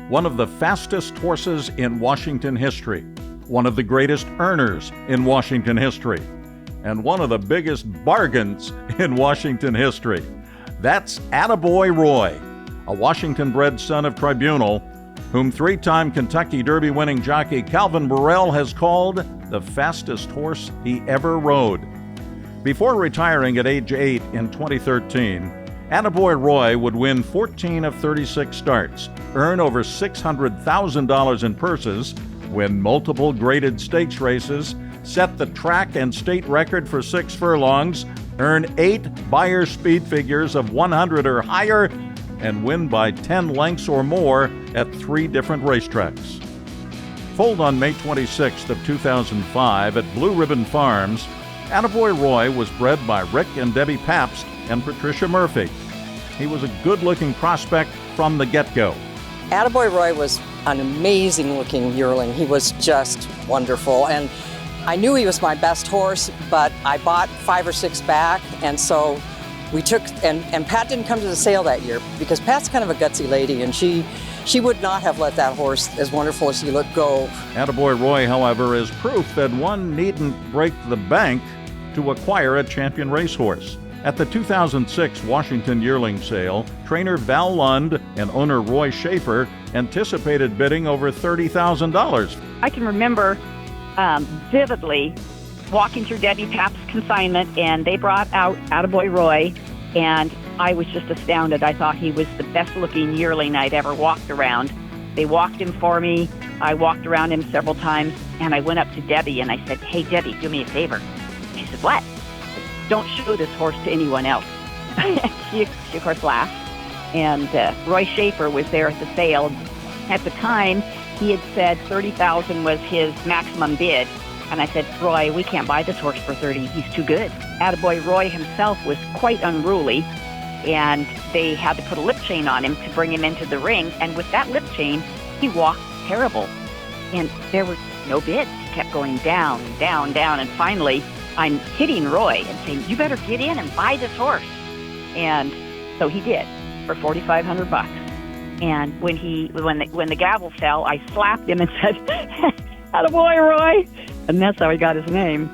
one of the fastest horses in Washington history, one of the greatest earners in Washington history, and one of the biggest bargains in Washington history. That's Atta Boy Roy, a Washington-bred son of Tribunal, whom three-time Kentucky Derby winning jockey Calvin Burrell has called the fastest horse he ever rode. Before retiring at age 8 in 2013, Atta Boy Roy would win 14 of 36 starts, earn over $600,000 in purses, win multiple graded stakes races, set the track and state record for 6 furlongs, earn 8 Beyer speed figures of 100 or higher, and win by 10 lengths or more at 3 different racetracks. Foaled on May 26th of 2005 at Blue Ribbon Farms, Atta Boy Roy was bred by Rick and Debbie Pabst and Patricia Murphy. He was a good-looking prospect from the get-go. Atta Boy Roy was an amazing-looking yearling. He was just wonderful, and I knew he was my best horse, but I bought 5 or 6 back, and so we took, and Pat didn't come to the sale that year because Pat's kind of a gutsy lady, and she would not have let that horse, as wonderful as he looked, go. Atta Boy Roy, however, is proof that one needn't break the bank to acquire a champion racehorse. At the 2006 Washington Yearling Sale, trainer Val Lund and owner Roy Schaefer anticipated bidding over $30,000. I can remember vividly walking through Debbie Pabst's consignment, and they brought out Atta Boy Roy, and I was just astounded. I thought he was the best-looking yearling I'd ever walked around. They walked him for me. I walked around him several times, and I went up to Debbie, and I said, "Hey, Debbie, do me a favor." She said, "What?" "Don't show this horse to anyone else." she, of course, laughed. And Roy Schaefer was there at the sale. At the time, he had said $30,000 was his maximum bid. And I said, "Roy, we can't buy this horse for $30. He's too good." Atta Boy Roy himself was quite unruly, and they had to put a lip chain on him to bring him into the ring. And with that lip chain, he walked terrible. And there was no bids. He kept going down, down, down. And finally, I'm hitting Roy and saying, "You better get in and buy this horse." And so he did for $4,500. And when the gavel fell, I slapped him and said, "Atta Boy Roy." And that's how he got his name.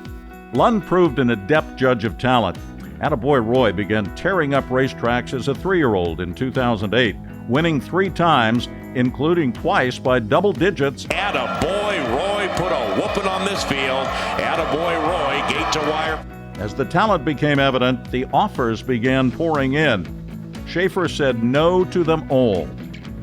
Lund proved an adept judge of talent. Atta Boy Roy began tearing up racetracks as a 3-year-old in 2008, winning 3 times, including twice by double digits. Atta Boy Roy put a whooping on this field. Atta Boy Roy, gate to wire. As the talent became evident, the offers began pouring in. Schaefer said no to them all.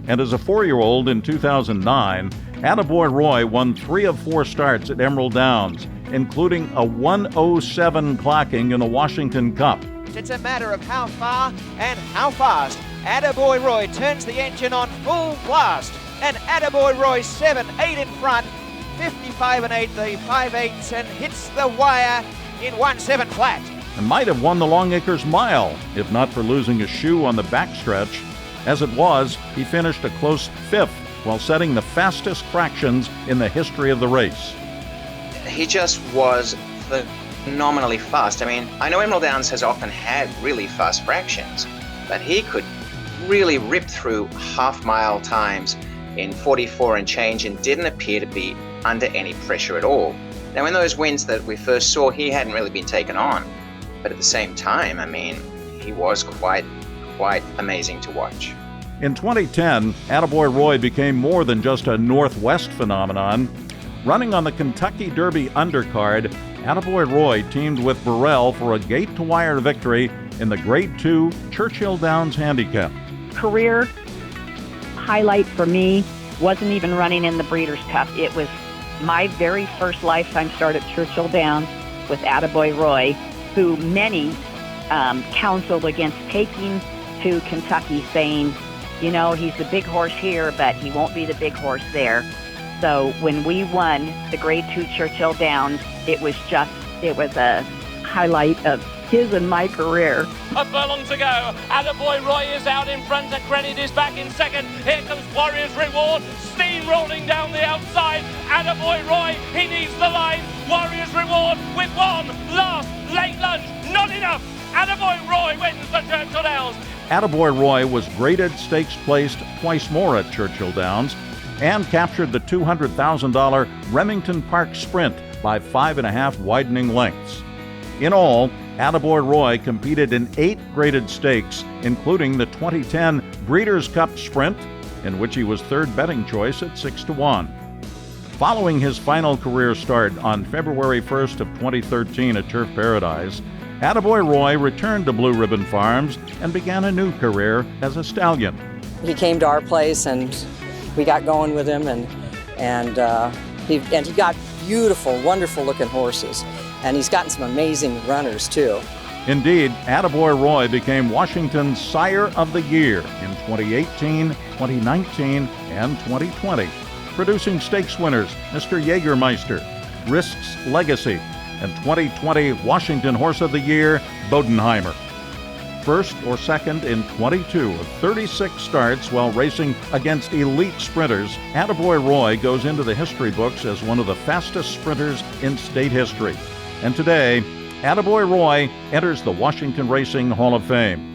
And as a 4-year-old in 2009, Atta Boy Roy won 3 of 4 starts at Emerald Downs, including a 1:07 clocking in the Washington Cup. It's a matter of how far and how fast. Atta Boy Roy turns the engine on full blast, and Atta Boy Roy 7-8 in front, 55 and 8 the 5/8, and hits the wire in 1-7 flat. And might have won the Long Acres Mile, if not for losing a shoe on the backstretch. As it was, he finished a close 5th while setting the fastest fractions in the history of the race. He just was phenomenally fast. I mean, I know Emerald Downs has often had really fast fractions, but he could really rip through half-mile times in 44 and change and didn't appear to be under any pressure at all. Now, in those wins that we first saw, he hadn't really been taken on, but at the same time, I mean, he was quite amazing to watch. In 2010, Atta Boy Roy became more than just a Northwest phenomenon. Running on the Kentucky Derby undercard, Atta Boy Roy teamed with Burrell for a gate-to-wire victory in the Grade 2 Churchill Downs Handicap. Career highlight for me wasn't even running in the Breeders' Cup. It was my very first lifetime start at Churchill Downs with Atta Boy Roy, who many counseled against taking to Kentucky, saying, you know, he's the big horse here, but he won't be the big horse there. So when we won the Grade 2 Churchill Downs, it was a highlight of his and my career. A furlong to go. Atta Boy Roy is out in front. The credit is back in second. Here comes Warrior's Reward. Steam rolling down the outside. Atta Boy Roy, he needs the line. Warrior's Reward with one last late lunge. Not enough. Atta Boy Roy wins the Churchill Downs. Atta Boy Roy was graded stakes placed twice more at Churchill Downs and captured the $200,000 Remington Park Sprint by 5.5 widening lengths. In all, Atta Boy Roy competed in 8 graded stakes, including the 2010 Breeders' Cup Sprint, in which he was third betting choice at 6-1. Following his final career start on February 1st of 2013 at Turf Paradise, Atta Boy Roy returned to Blue Ribbon Farms and began a new career as a stallion. He came to our place and we got going with him, and he got beautiful, wonderful looking horses, and he's gotten some amazing runners too. Indeed, Atta Boy Roy became Washington's Sire of the Year in 2018, 2019, and 2020, producing stakes winners Mr. Jägermeister, Risk's Legacy, and 2020 Washington Horse of the Year, Bodenheimer. First or second in 22 of 36 starts while racing against elite sprinters, Atta Boy Roy goes into the history books as one of the fastest sprinters in state history. And today, Atta Boy Roy enters the Washington Racing Hall of Fame.